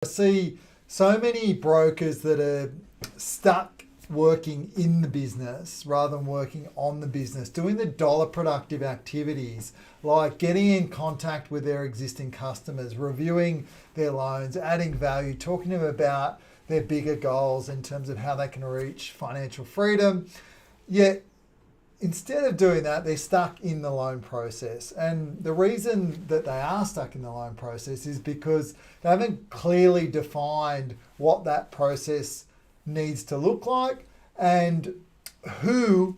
I see so many brokers that are stuck working in the business rather than working on the business, doing the dollar productive activities like getting in contact with their existing customers, reviewing their loans, adding value, talking to them about their bigger goals in terms of how they can reach financial freedom. Yet instead of doing that, they're stuck in the loan process. And the reason that they are stuck in the loan process is because they haven't clearly defined what that process needs to look like and who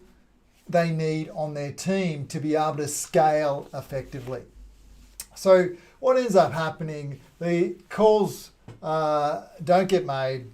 they need on their team to be able to scale effectively. So what ends up happening, the calls don't get made.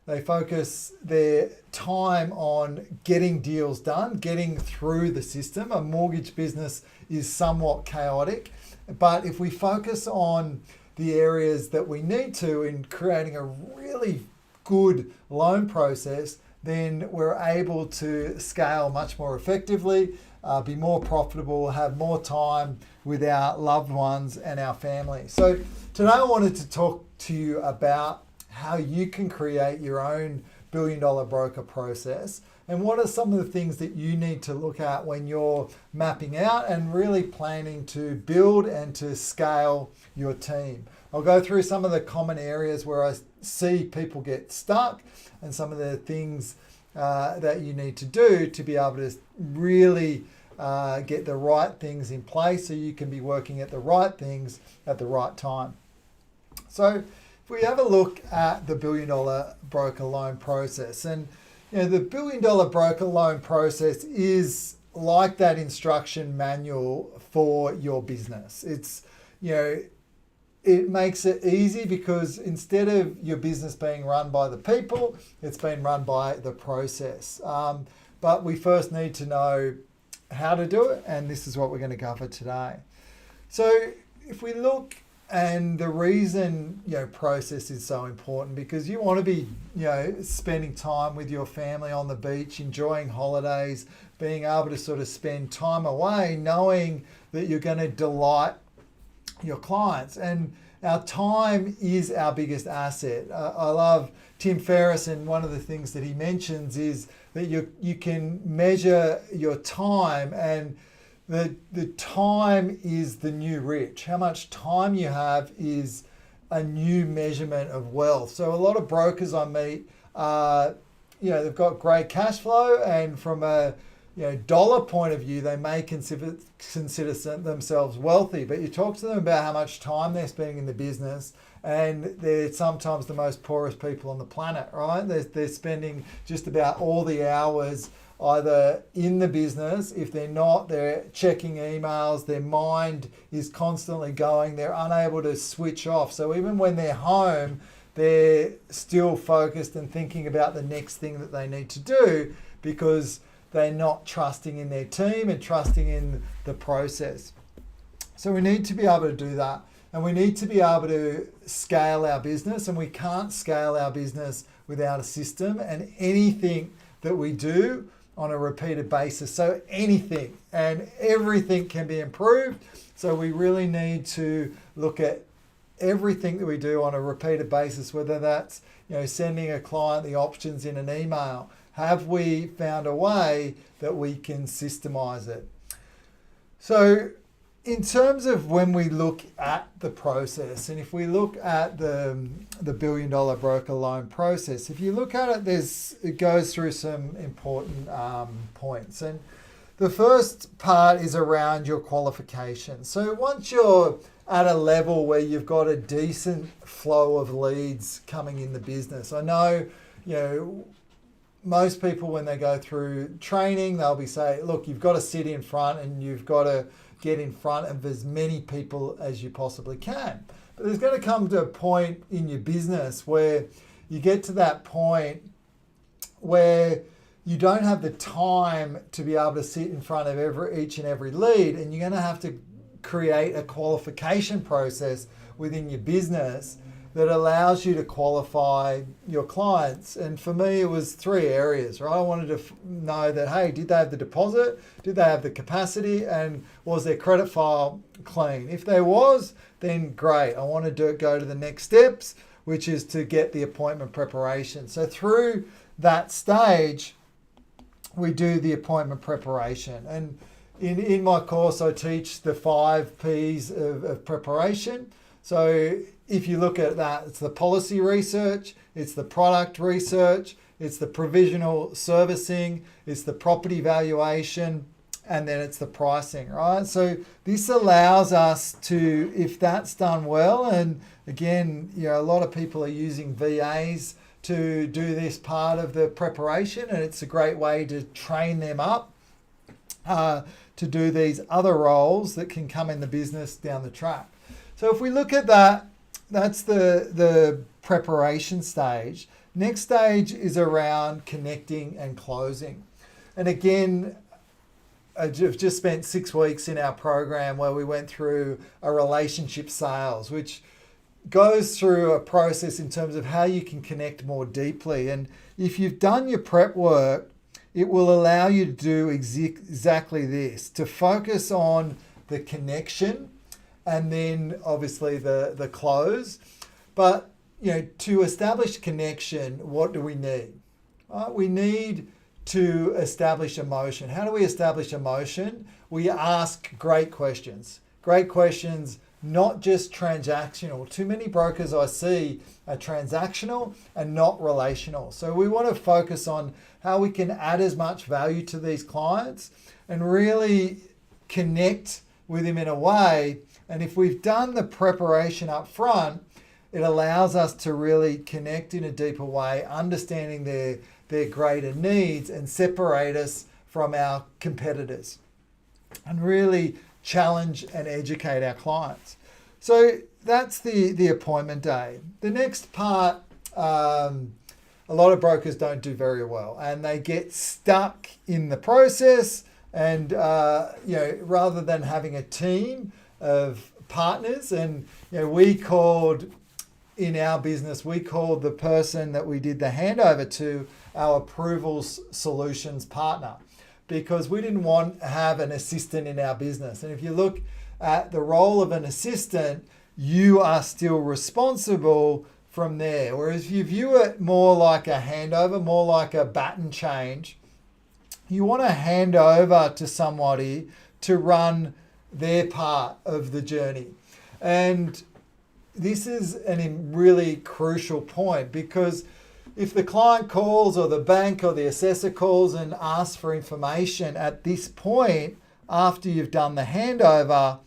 They focus their time on getting deals done, getting through the system. A mortgage business is somewhat chaotic, but if we focus on the areas that we need to in creating a really good loan process, then we're able to scale much more effectively, be more profitable, have more time with our loved ones and our family. So today I wanted to talk to you about how you can create your own billion-dollar broker process and what are some of the things that you need to look at when you're mapping out and really planning to build and to scale your team. I'll go through some of the common areas where I see people get stuck and some of the things that you need to do to be able to really get the right things in place so you can be working at the right things at the right time. So if we have a look at the billion-dollar broker loan process, and the billion-dollar broker loan process is like that instruction manual for your business. It's, it makes it easy because instead of your business being run by the people, it's been run by the process. But we first need to know how to do it, and this is what we're going to cover today. So if we look, and the reason process is so important because you want to be spending time with your family on the beach, enjoying holidays, being able to sort of spend time away, knowing that you're going to delight your clients. And our time is our biggest asset. I love Tim Ferriss, and one of the things that he mentions is that you can measure your time, and the time is the new rich. How much time you have is a new measurement of wealth. So a lot of brokers I meet, they've got great cash flow, and from a dollar point of view, they may consider themselves wealthy. But you talk to them about how much time they're spending in the business, and they're sometimes the most poorest people on the planet, right? They're spending just about all the hours either in the business. If they're not, they're checking emails, their mind is constantly going, they're unable to switch off. So even when they're home, they're still focused and thinking about the next thing that they need to do because they're not trusting in their team and trusting in the process. So we need to be able to do that, and we need to be able to scale our business, and we can't scale our business without a system and anything that we do on a repeated basis. So anything and everything can be improved. So we really need to look at everything that we do on a repeated basis, whether that's sending a client the options in an email. Have we found a way that we can systemize it? So in terms of when we look at the process, and if we look at the billion-dollar broker loan process, if you look at it, it goes through some important points. And the first part is around your qualifications. So once you're at a level where you've got a decent flow of leads coming in the business, I know, most people when they go through training, they'll be saying, look, you've got to sit in front and you've got to get in front of as many people as you possibly can. But there's going to come to a point in your business where you get to that point where you don't have the time to be able to sit in front of each and every lead, and you're going to have to create a qualification process within your business that allows you to qualify your clients. And for me, it was 3 areas, right? I wanted to know that, hey, did they have the deposit? Did they have the capacity? And was their credit file clean? If there was, then great. I wanted to go to the next steps, which is to get the appointment preparation. So through that stage, we do the appointment preparation. And in my course, I teach the 5 P's of preparation. So if you look at that, it's the policy research, it's the product research, it's the provisional servicing, it's the property valuation, and then it's the pricing, right? So this allows us to, if that's done well, and again, a lot of people are using VAs to do this part of the preparation, and it's a great way to train them up to do these other roles that can come in the business down the track. So if we look at that, that's the preparation stage. Next stage is around connecting and closing. And again, I've just spent 6 weeks in our program where we went through a relationship sales, which goes through a process in terms of how you can connect more deeply. And if you've done your prep work, it will allow you to do exactly this, to focus on the connection and then obviously the close. But to establish connection, what do we need? We need to establish emotion. How do we establish emotion? We ask great questions. Great questions, not just transactional. Too many brokers I see are transactional and not relational. So we want to focus on how we can add as much value to these clients and really connect with them in a way. And if we've done the preparation up front, it allows us to really connect in a deeper way, understanding their greater needs and separate us from our competitors and really challenge and educate our clients. So that's the appointment day. The next part, a lot of brokers don't do very well and they get stuck in the process and, rather than having a team of partners, and, in our business, we called the person that we did the handover to our approvals solutions partner, because we didn't want to have an assistant in our business. And if you look at the role of an assistant, you are still responsible from there. Whereas if you view it more like a handover, more like a baton change, you want to hand over to somebody to run their part of the journey. And this is a really crucial point, because if the client calls or the bank or the assessor calls and asks for information at this point, after you've done the handover,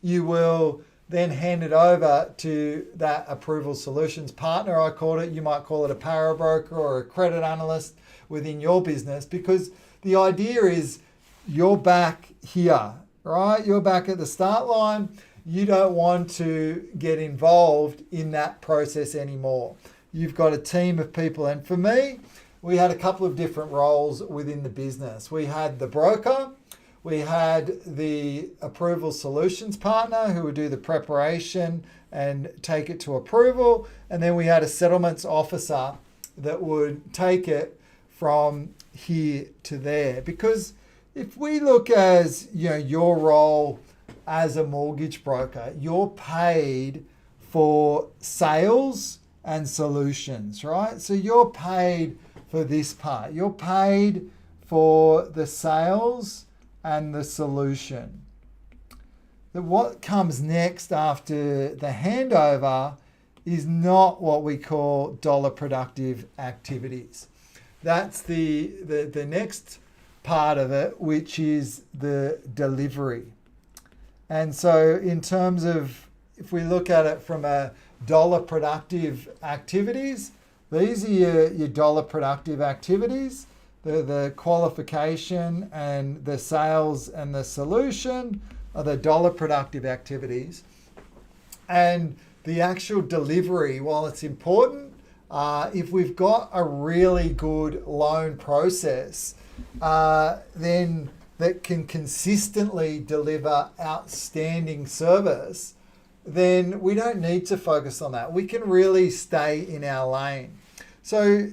you will then hand it over to that approval solutions partner, I call it. You might call it a para broker or a credit analyst within your business, because the idea is you're back here, right? You're back at the start line. You don't want to get involved in that process anymore. You've got a team of people. And for me, we had a couple of different roles within the business. We had the broker, we had the approval solutions partner who would do the preparation and take it to approval. And then we had a settlements officer that would take it from here to there. Because if we look as, your role as a mortgage broker, you're paid for sales and solutions, right? So you're paid for this part. You're paid for the sales and the solution. What comes next after the handover is not what we call dollar productive activities. That's the next part of it, which is the delivery. And so in terms of, if we look at it from a dollar productive activities, these are your dollar productive activities. The qualification and the sales and the solution are the dollar productive activities. And the actual delivery, while it's important, if we've got a really good loan process, then that can consistently deliver outstanding service, then we don't need to focus on that. We can really stay in our lane. So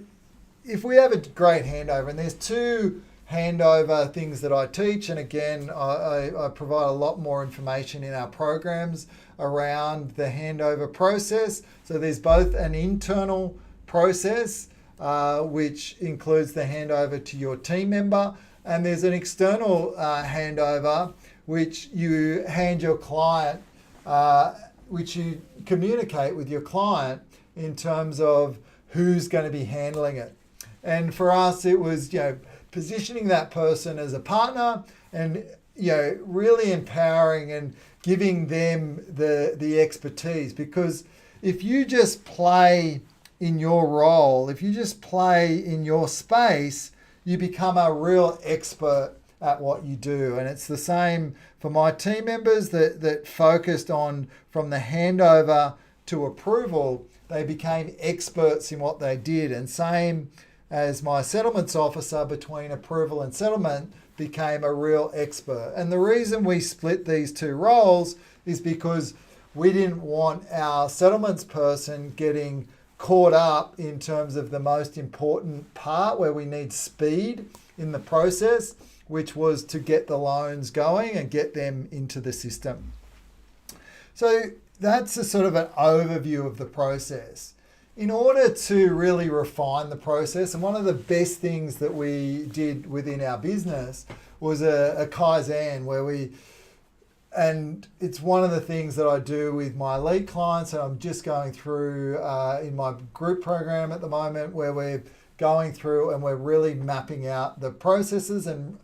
if we have a great handover, and there's 2 hand over things that I teach. And again, I provide a lot more information in our programs around the handover process. So there's both an internal process, which includes the handover to your team member, and there's an external handover, which you hand your client, which you communicate with your client in terms of who's going to be handling it. And for us, it was, positioning that person as a partner and, really empowering and giving them the expertise. Because if you just play in your role, if you just play in your space, you become a real expert at what you do. And it's the same for my team members that focused on from the handover to approval, they became experts in what they did. And same as my settlements officer, between approval and settlement, became a real expert. And the reason we split these two roles is because we didn't want our settlements person getting caught up in terms of the most important part where we need speed in the process, which was to get the loans going and get them into the system. So that's a sort of an overview of the process. In order to really refine the process, and one of the best things that we did within our business was a Kaizen, and it's one of the things that I do with my elite clients, and I'm just going through in my group program at the moment, where we're going through and we're really mapping out the processes and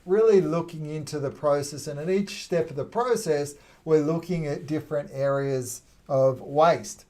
really looking into the process. And at each step of the process, we're looking at different areas of waste.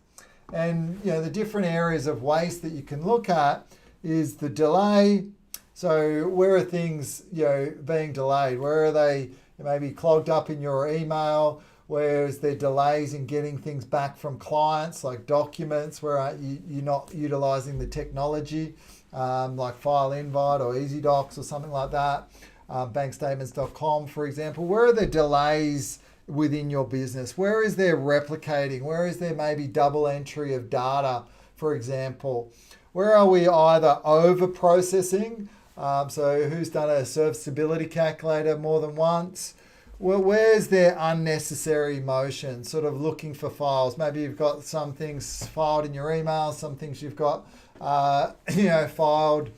And the different areas of waste that you can look at is the delay. So where are things being delayed? Where are they maybe clogged up in your email? Where is there delays in getting things back from clients, like documents? Where you're not utilizing the technology, like File Invite or Easy Docs or something like that, bankstatements.com, for example. Where are the delays within your business? Where is there replicating? Where is there maybe double entry of data, for example? Where are we either over processing? So who's done a serviceability calculator more than once? Well, where's there unnecessary motion, sort of looking for files? Maybe you've got some things filed in your email, some things you've got filed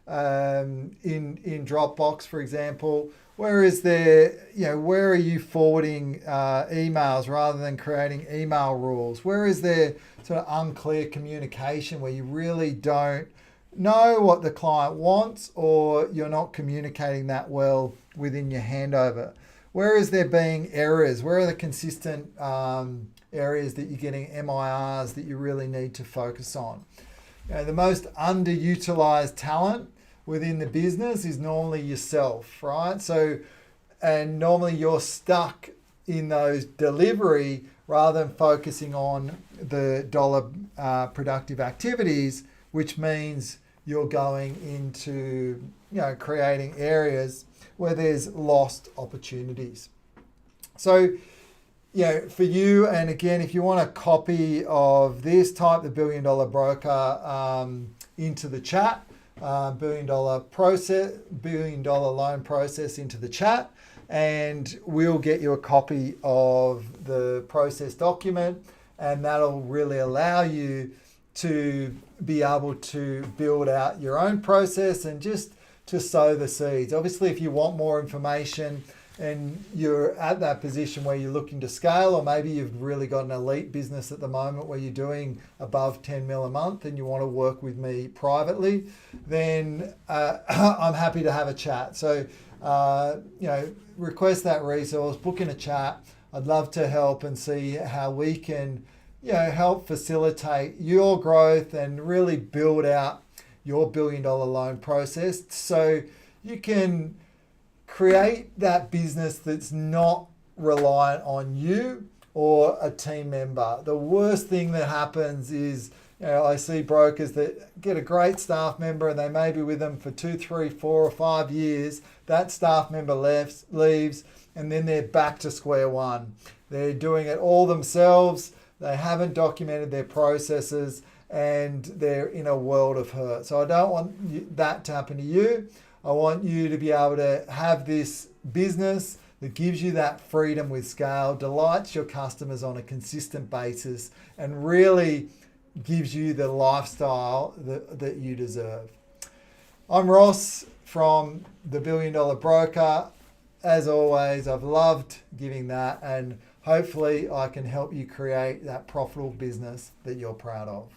in Dropbox, for example. Where is there, where are you forwarding emails rather than creating email rules? Where is there sort of unclear communication where you really don't know what the client wants, or you're not communicating that well within your handover? Where is there being errors? Where are the consistent areas that you're getting MIRs that you really need to focus on? The most underutilized talent within the business is normally yourself, right? So, and normally you're stuck in those delivery rather than focusing on the dollar productive activities, which means you're going into, creating areas where there's lost opportunities. So, for you, and again, if you want a copy of this, type the $1 Billion Broker into the chat. $1 billion loan process into the chat, and we'll get you a copy of the process document, and that'll really allow you to be able to build out your own process and just to sow the seeds. Obviously, if you want more information and you're at that position where you're looking to scale, or maybe you've really got an elite business at the moment where you're doing above 10 mil a month and you want to work with me privately, then I'm happy to have a chat. So, request that resource, book in a chat. I'd love to help and see how we can, help facilitate your growth and really build out your $1 billion loan process so you can create that business that's not reliant on you or a team member. The worst thing that happens is, I see brokers that get a great staff member and they may be with them for 2, 3, 4 or 5 years. That staff member leaves, and then they're back to square one. They're doing it all themselves. They haven't documented their processes and they're in a world of hurt. So I don't want that to happen to you. I want you to be able to have this business that gives you that freedom with scale, delights your customers on a consistent basis, and really gives you the lifestyle that you deserve. I'm Ross from The $1 Billion Broker. As always, I've loved giving that, and hopefully I can help you create that profitable business that you're proud of.